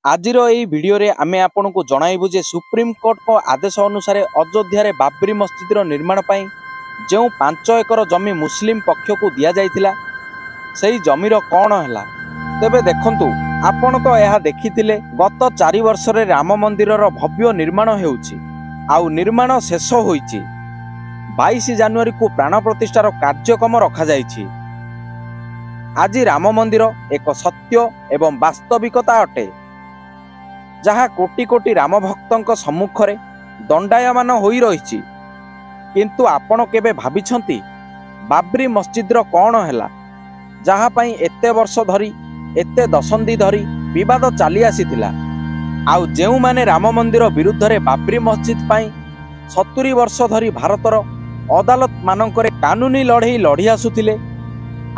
आजिर यही भिडियो रे आमे आपनको जणाइबु जे सुप्रीम कोर्ट को आदेश अनुसार अयोध्या रे बाबरी मस्जिद निर्माण पई जो 5 एकर जमी मुस्लिम पक्ष को दिया जाइथिला सही जमीर कौन है तेबे देखंतु आपण तो यह देखिथिले गत 4 वर्ष रे राम मंदिर रो भव्य निर्माण हेउछि आउ निर्माण शेष होइछि 22 जनवरी को प्राण प्रतिष्ठार कार्यक्रम रखा जाइछि। आज राम मंदिर एक सत्य एवं वास्तविकता अटे जहाँ कोटी कोटी राम भक्तों सम्मुखरे दंडायमान होई रहिछि। किंतु आपण केबे भाबिछंती बाबरी मस्जिद कौन है जहाँ पई एते वर्ष धरी एते दशंधि धरी विवाद चली आसीथिला आउ जेउ माने राम मंदिर विरुद्ध रे बाबरी मस्जिद पई 70 वर्ष धरी भारतर अदालत मानकरे कानूनी लड़ाई लड़ी आसुथिले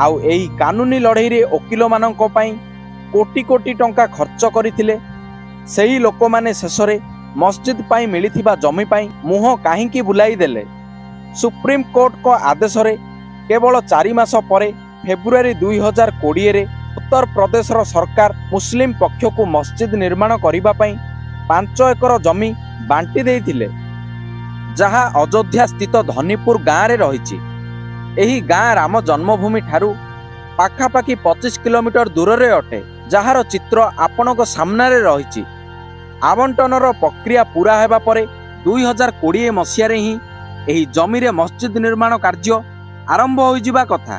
आउ एही कानूनी लड़ाई रे वकील मानक पई कोटी कोटी टंका खर्च करिथिले सेही लोक माने शेषरे मस्जिद पाई मिलिथिबा जमी पाई मुह काहींकी बुलाई देले। सुप्रीम कोर्ट को आदेश रे केवल 4 मास परे फेब्रुआरी 2020 रे उत्तर प्रदेश सरकार मुस्लिम पक्ष को मस्जिद निर्माण करिबा पई 5 एकर जमी बांटी देइथिले जहाँ अयोध्या स्थित धनीपुर गाँव रे रहिछि। एही गाँ राम जन्मभूमि ठारू पाखापाखि 25 किलोमीटर दूर रे अटे जहार चित्र आपणक सामने रही। आवंटनर प्रक्रिया पूरा हेबा परे 2020 मसीह रे ही एही जमी रे मस्जिद निर्माण कार्य आरंभ हो जिबा कथा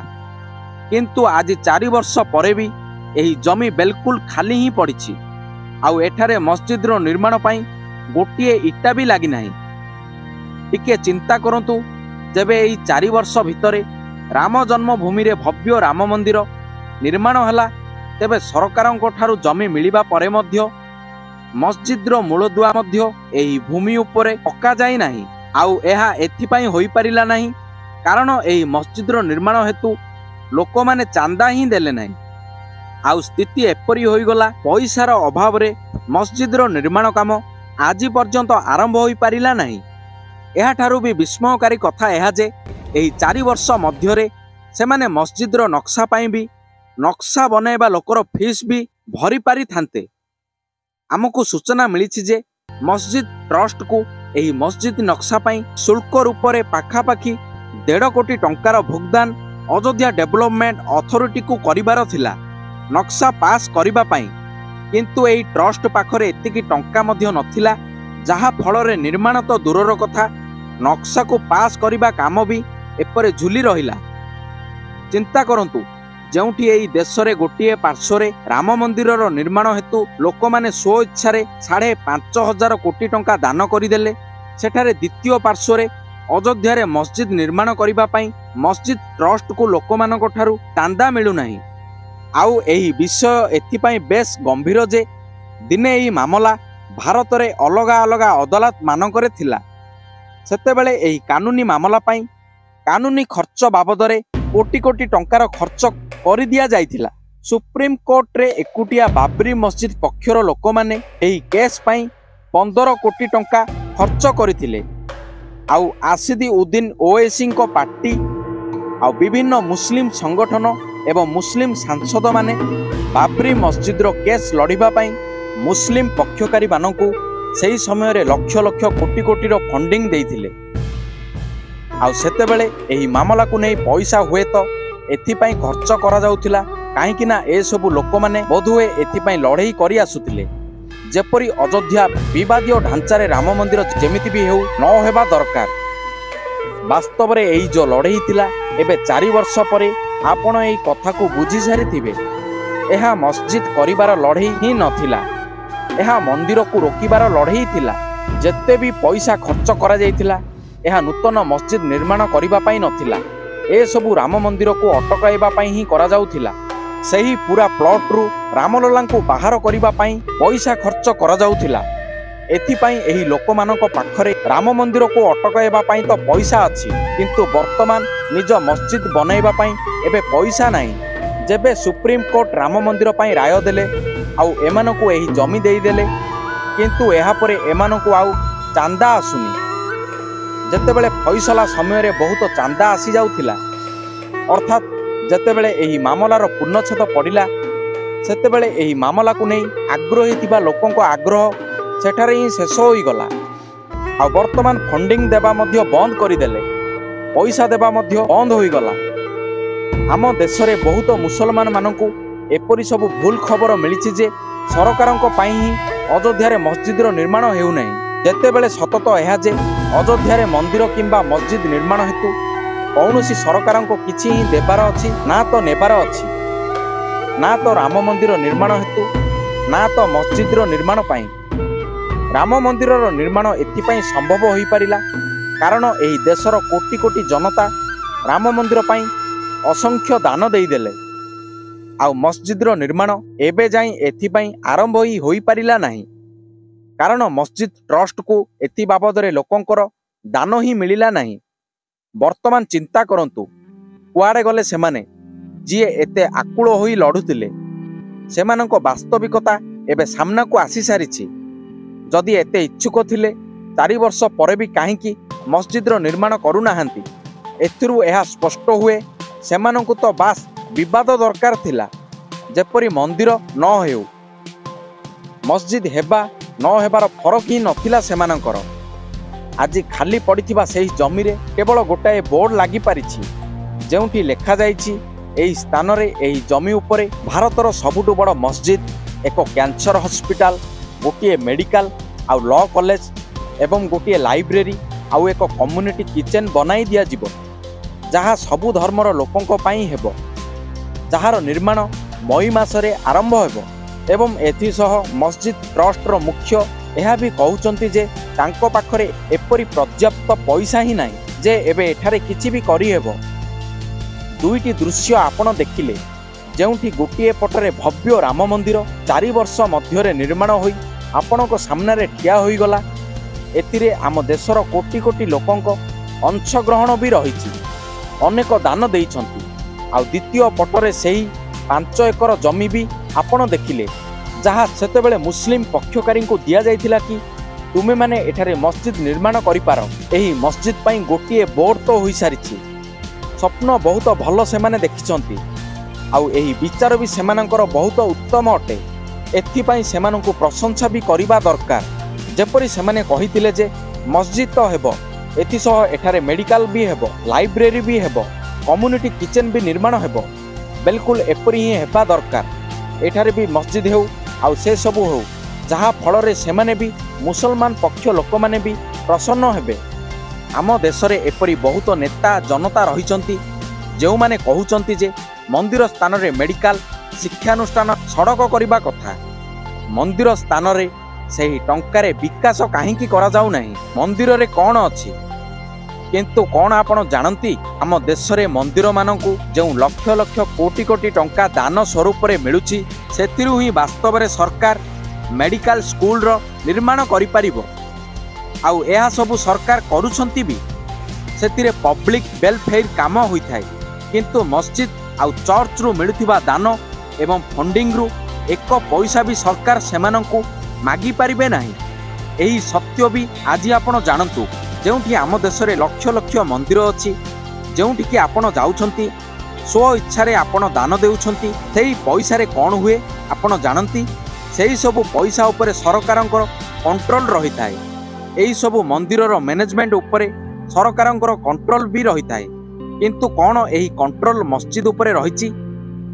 किंतु आज 4 वर्ष परे भी एही जमी बिल्कुल खाली ही पड़िछि आउ एठारे मस्जिद रो निर्माण पई गोटिए इटा भी लागि नाही। टिके चिंता करंतु जेबे एही 4 वर्ष भितरे राम जन्मभूमि रे भव्य राम मंदिर निर्माण हला तेबे सरकारंको ठारू जमी मिलिबा परे मध्य मस्जिद रो मूलदुआ मध्य एही भूमि उपरे पक्का जाई नाही आउ एहा एथिपाई होई परिला नाही कारण एही मस्जिद रो निर्माण हेतु लोक माने चांदा ही देले नाही आउ स्थिति एपरी होई गला पैसार अभाव रे मस्जिद रो निर्माण काम आज पर्यंत आरंभ होई परिला नाही। एहा ठारू भी विस्मयकारी कथा एहा जे एही 4 वर्ष मध्य रे सेमाने मस्जिद रो नक्शा पाई भी नक्शा बनैबा लोकर फीस भी भरी पारि थांते। आमको सूचना मिली जे मस्जिद ट्रस्ट को एही मस्जिद नक्शा पाई शुल्क रूप में पाखापाखि 1.5 कोटी टंकार भुगतान अयोध्या डेवलपमेंट अथॉरिटी को करिबार थिला नक्शा पास करिबा पाई किंतु एही ट्रस्ट पाखरे एतिकी टंका मध्य नथिला जहा फल रे निर्माण तो दूरर कथा नक्शा को पास करिबा काम भी एपरे झुली रहिला। चिंता करंतु जोठी एही देश रे गोटिए पार्श्वरे राम मंदिर रो निर्माण हेतु लोक माने स्व इच्छा रे 5,500 कोटी टंका दान करिदेले सेठारे द्वितीय पार्श्वरे अयोध्या रे मस्जिद निर्माण करिबा पई मस्जिद ट्रस्ट को लोक मानक ठारू चांदा मिलु नाही। आउ एही विषय एथि पई बेस गंभीर जे दिने एही मामला भारत रे अलगा अलगा अदालत मानकरे थिला सेतेबेले एही कानूनी मामला पई कानूनी खर्च बाबद रे कोटी कोटी टंकार खर्च कर दिया जाइथिला। सुप्रीम कोर्ट रे एकुटिया बाबरी मस्जिद पक्षर लोक माने एही केस पई 15 कोटी टंका खर्च करथिले आउ आसिदी उद्दीन ओवैसी को पार्टी आउ विभिन्न मुस्लिम संगठन एवं मुस्लिम सांसद माने बाबरी मस्जिद रो केस लड़िबा पई मुस्लिम पक्षकारी मानकु सेही समय रे लक्ष लक्ष कोटी कोटी रो फंडिंग देइथिले आउ सेतेबेले एही मामला को नहीं पैसा हुए तो एथिपाई खर्च करा जाउथिला काहेकि ना ए सबु लोक माने बोधुए एथिपाई लड़ाई करी आसुथिले जेपरी अयोध्या विवादीय ढांचा रे राम मंदिर जेमिति भी हेउ न हेबा दरकार। वास्तव रे एही जो लड़ाई थिला एबे 4 वर्ष परे आपण एही कथा को बुझी सारिथिबे एहा मस्जिद करिबार लड़ाई ही नथिला एहा मंदिर को रोकिबार लड़ाई थिला। जेते भी पैसा खर्च करा जाइथिला एहा नूतन मस्जिद निर्माण करिबा पाई नथिला ए सबु राम मंदिर को अटकाइबा पाई ही करा जाउथिला सही पूरा प्लॉट रु रामलला को बाहर करिबा पाई पैसा खर्च करा जाउथिला। एथि पाई एही लोक मानक पाखरे राम मंदिर को अटकाइबा पाई तो पैसा अछि किंतु वर्तमान निज मस्जिद बनैबा पाई एबे पैसा नाही। जेबे सुप्रीम कोर्ट राम मंदिर पाई राय देले आउ एमानको एही जमी देई देले किंतु एहा परे एमानको आउ चांदा आसुनी जेतेबेले फैसला समय रे बहुत चांदा आसी जाउथिला अर्थात जेतेबेले एही मामलार पूर्णछेद पड़िला ସେତେବେଳେ ଏହି ମାମଲାକୁ ନେଇ ଆଗ୍ରହୀ ଥିବା ଲୋକଙ୍କ ଆଗ୍ରହ ସେଠାରେ ହିଁ ଶେଷ ହୋଇଗଲା। ଆଉ ବର୍ତ୍ତମାନ ଫଣ୍ଡିଂ ଦେବା ମଧ୍ୟ ବନ୍ଦ କରିଦେଲେ, ପଇସା ଦେବା ମଧ୍ୟ ବନ୍ଦ ହୋଇଗଲା। ଆମ ଦେଶରେ ବହୁତ ମୁସଲମାନ ମାନଙ୍କୁ ଏପରି ସବୁ ଭୁଲ ଖବର ମିଳିଛି ଯେ ସରକାରଙ୍କ ପାଇଁ ହିଁ ଅଯୋଧ୍ୟାରେ ମସଜିଦର ନିର୍ମାଣ ହେଉନାହିଁ, ଯେତେବେଳେ ସତତ ଏହା ଯେ ଅଯୋଧ୍ୟାରେ ମନ୍ଦିର କିମ୍ବା ମସଜିଦ ନିର୍ମାଣ ହେତୁ କୌଣସି ସରକାରଙ୍କ କିଛି ହିଁ ଦେବାର ଅଛି ନା ତ ନେବାର ଅଛି, ନା ତ ରାମ ମନ୍ଦିର ନିର୍ମାଣ ହେତୁ ନା ତ ମସଜିଦର ନିର୍ମାଣ ପାଇଁ। ରାମ ମନ୍ଦିରର ନିର୍ମାଣ ଏଥିପାଇଁ ସମ୍ଭବ ହୋଇପାରିଲା କାରଣ ଏହି ଦେଶର କୋଟି କୋଟି ଜନତା ରାମ ମନ୍ଦିର ପାଇଁ ଅସଂଖ୍ୟ ଦାନ ଦେଇଦେଲେ। ଆଉ ମସଜିଦର ନିର୍ମାଣ ଏବେ ଯାଇ ଏଥିପାଇଁ ଆରମ୍ଭ ହୋଇପାରିଲା ନାହିଁ କାରଣ ମସଜିଦ ଟ୍ରଷ୍ଟକୁ ଏଥି ବାବଦରେ ଲୋକଙ୍କର ଦାନ ହିଁ ମିଳିଲା ନାହିଁ। ବର୍ତ୍ତମାନ ଚିନ୍ତା କରନ୍ତୁ, କୁଆଡ଼େ ଗଲେ ସେମାନେ ଯିଏ ଏତେ ଆକୁଳ ହୋଇ ଲଢ଼ୁଥିଲେ? ସେମାନଙ୍କ ବାସ୍ତବିକତା ଏବେ ସାମ୍ନାକୁ ଆସିସାରିଛି। ଯଦି ଏତେ ଇଚ୍ଛୁକ ଥିଲେ 4 ବର୍ଷ ପରେ ବି କାହିଁକି ମସଜିଦର ନିର୍ମାଣ କରୁନାହାନ୍ତି? ଏଥିରୁ ଏହା ସ୍ପଷ୍ଟ ହୁଏ ସେମାନଙ୍କୁ ତ ବାସ୍ ବିବାଦ ଦରକାର ଥିଲା, ଯେପରି ମନ୍ଦିର ନ ହେଉ, ମସଜିଦ ହେବା ନ ହେବାର ଫରକ ହିଁ ନଥିଲା ସେମାନଙ୍କର। ଆଜି ଖାଲି ପଡ଼ିଥିବା ସେହି ଜମିରେ କେବଳ ଗୋଟାଏ ବୋର୍ଡ ଲାଗିପାରିଛି ଯେଉଁଠି ଲେଖାଯାଇଛି ଏହି ସ୍ଥାନରେ ଏହି ଜମି ଉପରେ ଭାରତର ସବୁଠୁ ବଡ଼ ମସଜିଦ, ଏକ କ୍ୟାନ୍ସର ହସ୍ପିଟାଲ, ଗୋଟିଏ ମେଡ଼ିକାଲ ଆଉ ଲ କଲେଜ ଏବଂ ଗୋଟିଏ ଲାଇବ୍ରେରୀ ଆଉ ଏକ କମ୍ୟୁନିଟି କିଚେନ ବନାଇ ଦିଆଯିବ, ଯାହା ସବୁ ଧର୍ମର ଲୋକଙ୍କ ପାଇଁ ହେବ, ଯାହାର ନିର୍ମାଣ ମଇ ମାସରେ ଆରମ୍ଭ ହେବ। ଏବଂ ଏଥିସହ ମସଜିଦ ଟ୍ରଷ୍ଟର ମୁଖ୍ୟ ଏହା ବି କହୁଛନ୍ତି ଯେ ତାଙ୍କ ପାଖରେ ଏପରି ପର୍ଯ୍ୟାପ୍ତ ପଇସା ହିଁ ନାହିଁ ଯେ ଏବେ ଏଠାରେ କିଛି ବି କରିହେବ। ଦୁଇଟି ଦୃଶ୍ୟ ଆପଣ ଦେଖିଲେ, ଯେଉଁଠି ଗୋଟିଏ ପଟରେ ଭବ୍ୟ ରାମ ମନ୍ଦିର 4 ବର୍ଷ ମଧ୍ୟରେ ନିର୍ମାଣ ହୋଇ ଆପଣଙ୍କ ସାମ୍ନାରେ ଠିଆ ହୋଇଗଲା। ଏଥିରେ ଆମ ଦେଶର କୋଟି କୋଟି ଲୋକଙ୍କ ଅଂଶଗ୍ରହଣ ବି ରହିଛି, ଅନେକ ଦାନ ଦେଇଛନ୍ତି। ଆଉ ଦ୍ୱିତୀୟ ପଟରେ ସେହି 5 ଏକର ଜମି ବି ଆପଣ ଦେଖିଲେ, ଯାହା ସେତେବେଳେ ମୁସଲିମ ପକ୍ଷକାରୀଙ୍କୁ ଦିଆଯାଇଥିଲା କି ତୁମେମାନେ ଏଠାରେ ମସଜିଦ ନିର୍ମାଣ କରିପାର। ଏହି ମସଜିଦ ପାଇଁ ଗୋଟିଏ ବୋର୍ଡ ତ ହୋଇସାରିଛି। ସ୍ୱପ୍ନ ବହୁତ ଭଲ ସେମାନେ ଦେଖିଛନ୍ତି, ଆଉ ଏହି ବିଚାର ବି ସେମାନଙ୍କର ବହୁତ ଉତ୍ତମ ଅଟେ। ଏଥିପାଇଁ ସେମାନଙ୍କୁ ପ୍ରଶଂସା ବି କରିବା ଦରକାର। ଯେପରି ସେମାନେ କହିଥିଲେ ଯେ ମସଜିଦ ତ ହେବ, ଏଥିସହ ଏଠାରେ ମେଡ଼ିକାଲ ବି ହେବ, ଲାଇବ୍ରେରୀ ବି ହେବ, କମ୍ୟୁନିଟି କିଚେନ ବି ନିର୍ମାଣ ହେବ। ବିଲକୁଲ ଏପରି ହିଁ ହେବା ଦରକାର। ଏଠାରେ ବି ମସଜିଦ ହେଉ ଆଉ ସେସବୁ ହେଉ, ଯାହା ଫଳରେ ସେମାନେ ବି ମୁସଲମାନ ପକ୍ଷ ଲୋକମାନେ ବି ପ୍ରସନ୍ନ ହେବେ। ଆମ ଦେଶରେ ଏପରି ବହୁତ ନେତା ଜନତା ରହିଛନ୍ତି ଯେଉଁମାନେ କହୁଛନ୍ତି ଯେ ମନ୍ଦିର ସ୍ଥାନରେ ମେଡ଼ିକାଲ, ଶିକ୍ଷାନୁଷ୍ଠାନ, ସଡ଼କ କରିବା କଥା। ମନ୍ଦିର ସ୍ଥାନରେ ସେହି ଟଙ୍କାରେ ବିକାଶ କାହିଁକି କରାଯାଉ ନାହିଁ? ମନ୍ଦିରରେ କ'ଣ ଅଛି? କିନ୍ତୁ କ'ଣ ଆପଣ ଜାଣନ୍ତି, ଆମ ଦେଶରେ ମନ୍ଦିରମାନଙ୍କୁ ଯେଉଁ ଲକ୍ଷ ଲକ୍ଷ କୋଟି କୋଟି ଟଙ୍କା ଦାନ ସ୍ୱରୂପରେ ମିଳୁଛି, ସେଥିରୁ ହିଁ ବାସ୍ତବରେ ସରକାର ମେଡ଼ିକାଲ, ସ୍କୁଲର ନିର୍ମାଣ କରିପାରିବ। ଆଉ ଏହା ସବୁ ସରକାର କରୁଛନ୍ତି ବି। ସେଥିରେ ପବ୍ଲିକ ୱେଲଫେୟାର କାମ ହୋଇଥାଏ। କିନ୍ତୁ ମସଜିଦ ଆଉ ଚର୍ଚ୍ଚରୁ ମିଳୁଥିବା ଦାନ ଏବଂ ଫଣ୍ଡିଂରୁ 1 ପଇସା ବି ସରକାର ସେମାନଙ୍କୁ ମାଗିପାରିବେ ନାହିଁ। ଏହି ସତ୍ୟ ବି ଆଜି ଆପଣ ଜାଣନ୍ତୁ। ଯେଉଁଠି ଆମ ଦେଶରେ ଲକ୍ଷ ଲକ୍ଷ ମନ୍ଦିର ଅଛି, ଯେଉଁଠିକି ଆପଣ ଯାଉଛନ୍ତି, ସ୍ୱ ଇଚ୍ଛାରେ ଆପଣ ଦାନ ଦେଉଛନ୍ତି, ସେହି ପଇସାରେ କ'ଣ ହୁଏ ଆପଣ ଜାଣନ୍ତି? ସେହି ସବୁ ପଇସା ଉପରେ ସରକାରଙ୍କର କଣ୍ଟ୍ରୋଲ ରହିଥାଏ। ଏହି ସବୁ ମନ୍ଦିରର ମ୍ୟାନେଜମେଣ୍ଟ ଉପରେ ସରକାରଙ୍କର କଣ୍ଟ୍ରୋଲ ବି ରହିଥାଏ। କିନ୍ତୁ କ'ଣ ଏହି କଣ୍ଟ୍ରୋଲ ମସଜିଦ ଉପରେ ରହିଛି?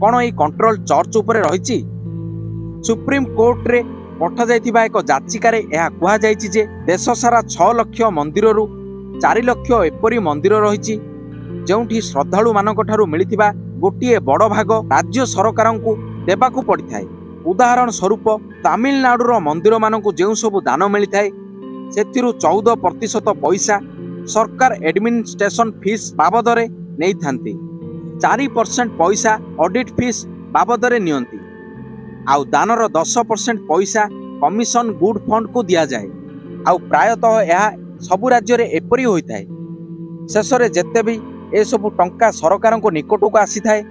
କ'ଣ ଏହି କଣ୍ଟ୍ରୋଲ ଚର୍ଚ୍ଚ ଉପରେ ରହିଛି? ସୁପ୍ରିମକୋର୍ଟରେ ପଠାଯାଇଥିବା ଏକ ଯାଚିକାରେ ଏହା କୁହାଯାଇଛି ଯେ ଦେଶ ସାରା 6 ଲକ୍ଷ ମନ୍ଦିରରୁ 4 ଲକ୍ଷ ଏପରି ମନ୍ଦିର ରହିଛି ଯେଉଁଠି ଶ୍ରଦ୍ଧାଳୁମାନଙ୍କଠାରୁ ମିଳିଥିବା ଗୋଟିଏ ବଡ଼ ଭାଗ ରାଜ୍ୟ ସରକାରଙ୍କୁ ଦେବାକୁ ପଡ଼ିଥାଏ। ଉଦାହରଣ ସ୍ୱରୂପ ତାମିଲନାଡୁର ମନ୍ଦିରମାନଙ୍କୁ ଯେଉଁ ସବୁ ଦାନ ମିଳିଥାଏ, ସେଥିରୁ 14% ପଇସା ସରକାର ଆଡମିନିଷ୍ଟ୍ରେସନ ଫିସ୍ ବାବଦରେ ନେଇଥାନ୍ତି, 4% ପଇସା ଅଡିଟ୍ ଫିସ୍ ବାବଦରେ ନିଅନ୍ତି, ଆଉ ଦାନର 10% ପଇସା କମିଶନ ଗୁଡ୍ ଫଣ୍ଡକୁ ଦିଆଯାଏ। ଆଉ ପ୍ରାୟତଃ ଏହା ସବୁ ରାଜ୍ୟରେ ଏପରି ହୋଇଥାଏ। ଶେଷରେ ଯେତେ ବି ଏସବୁ ଟଙ୍କା ସରକାରଙ୍କ ନିକଟକୁ ଆସିଥାଏ,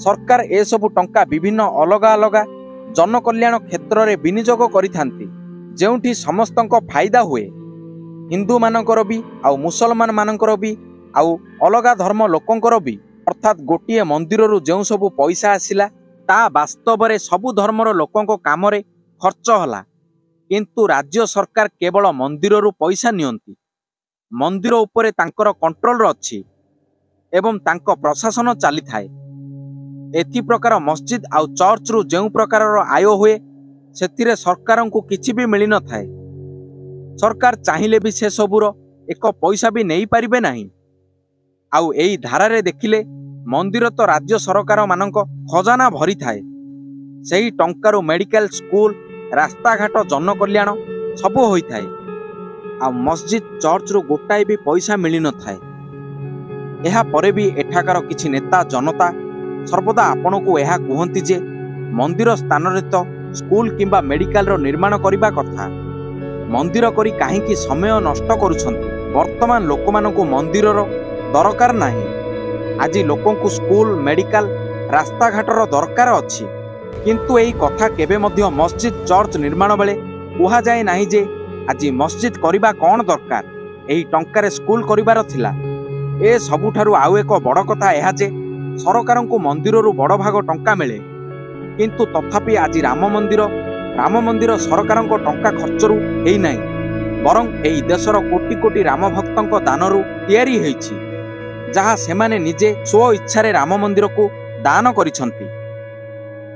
ସରକାର ଏସବୁ ଟଙ୍କା ବିଭିନ୍ନ ଅଲଗା ଅଲଗା ଜନକଲ୍ୟାଣ କ୍ଷେତ୍ରରେ ବିନିଯୋଗ କରିଥାନ୍ତି, ଯେଉଁଠି ସମସ୍ତଙ୍କ ଫାଇଦା ହୁଏ। ହିନ୍ଦୁମାନଙ୍କର ବି ଆଉ ମୁସଲମାନମାନଙ୍କର ବି ଆଉ ଅଲଗା ଧର୍ମ ଲୋକଙ୍କର ବି। ଅର୍ଥାତ୍ ଗୋଟିଏ ମନ୍ଦିରରୁ ଯେଉଁ ସବୁ ପଇସା ଆସିଲା, ତା ବାସ୍ତବରେ ସବୁ ଧର୍ମର ଲୋକଙ୍କ କାମରେ ଖର୍ଚ୍ଚ ହେଲା, କିନ୍ତୁ ରାଜ୍ୟ ସରକାର କେବଳ ମନ୍ଦିରରୁ ପଇସା ନିଅନ୍ତି। ମନ୍ଦିର ଉପରେ ତାଙ୍କର କଣ୍ଟ୍ରୋଲ ଅଛି ଏବଂ ତାଙ୍କ ପ୍ରଶାସନ ଚାଲିଥାଏ। ଏଥି ପ୍ରକାର ମସଜିଦ ଆଉ ଚର୍ଚ୍ଚରୁ ଯେଉଁ ପ୍ରକାରର ଆୟ ହୁଏ, ସେଥିରେ ସରକାରଙ୍କୁ କିଛି ବି ମିଳିନଥାଏ। ସରକାର ଚାହିଁଲେ ବି ସେସବୁର ଏକ ପଇସା ବି ନେଇପାରିବେ ନାହିଁ। ଆଉ ଏଇ ଧାରାରେ ଦେଖିଲେ ମନ୍ଦିର ତ ରାଜ୍ୟ ସରକାରମାନଙ୍କ ଖଜାନା ଭରିଥାଏ। ସେହି ଟଙ୍କାରୁ ମେଡିକାଲ, ସ୍କୁଲ, ରାସ୍ତାଘାଟ, ଜନକଲ୍ୟାଣ ସବୁ ହୋଇଥାଏ। ଆଉ ମସଜିଦ ଚର୍ଚ୍ଚରୁ ଗୋଟାଏ ବି ପଇସା ମିଳିନଥାଏ। ଏହା ପରେ ବି ଏଠାକାର କିଛି ନେତା ଜନତା ସର୍ବଦା ଆପଣଙ୍କୁ ଏହା କୁହନ୍ତି ଯେ ମନ୍ଦିର ସ୍ଥାନରେ ତ ସ୍କୁଲ କିମ୍ବା ମେଡିକାଲର ନିର୍ମାଣ କରିବା କଥା। ମନ୍ଦିର କରି କାହିଁକି ସମୟ ନଷ୍ଟ କରୁଛନ୍ତି? ବର୍ତ୍ତମାନ ଲୋକମାନଙ୍କୁ ମନ୍ଦିରର ଦରକାର ନାହିଁ। ଆଜି ଲୋକଙ୍କୁ ସ୍କୁଲ, ମେଡିକାଲ, ରାସ୍ତାଘାଟର ଦରକାର ଅଛି। କିନ୍ତୁ ଏହି କଥା କେବେ ମଧ୍ୟ ମସଜିଦ, ଚର୍ଚ୍ଚ ନିର୍ମାଣ ବେଳେ କୁହାଯାଏ ନାହିଁ ଯେ ଆଜି ମସଜିଦ କରିବା କ'ଣ ଦରକାର, ଏହି ଟଙ୍କାରେ ସ୍କୁଲ କରିବାର ଥିଲା। ଏ ସବୁଠାରୁ ଆଉ ଏକ ବଡ଼ କଥା ଏହା ଯେ ସରକାରଙ୍କୁ ମନ୍ଦିରରୁ ବଡ଼ ଭାଗ ଟଙ୍କା ମିଳେ। କିନ୍ତୁ ତଥାପି ଆଜି ରାମ ମନ୍ଦିର ସରକାରଙ୍କ ଟଙ୍କା ଖର୍ଚ୍ଚରୁ ହେଇନାହିଁ, ବରଂ ଏହି ଦେଶର କୋଟି କୋଟି ରାମ ଭକ୍ତଙ୍କ ଦାନରୁ ତିଆରି ହୋଇଛି, ଯାହା ସେମାନେ ନିଜେ ସ୍ୱ ଇଚ୍ଛାରେ ରାମ ମନ୍ଦିରକୁ ଦାନ କରିଛନ୍ତି।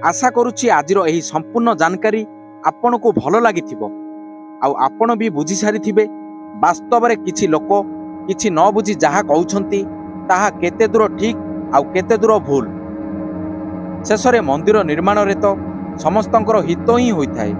ଆଶା କରୁଛି ଆଜିର ଏହି ସମ୍ପୂର୍ଣ୍ଣ ଜାନକାରୀ ଆପଣଙ୍କୁ ଭଲ ଲାଗିଥିବ। ଆଉ ଆପଣ ବି ବୁଝିସାରିଥିବେ ବାସ୍ତବରେ କିଛି ଲୋକ କିଛି ନ ବୁଝି ଯାହା କହୁଛନ୍ତି ତାହା କେତେ ଦୂର ଠିକ୍ ଆଉ କେତେ ଦୂର ଭୁଲ। ଶେଷରେ ମନ୍ଦିର ନିର୍ମାଣରେ ତ ସମସ୍ତଙ୍କର ହିତ ହିଁ ହୋଇଥାଏ।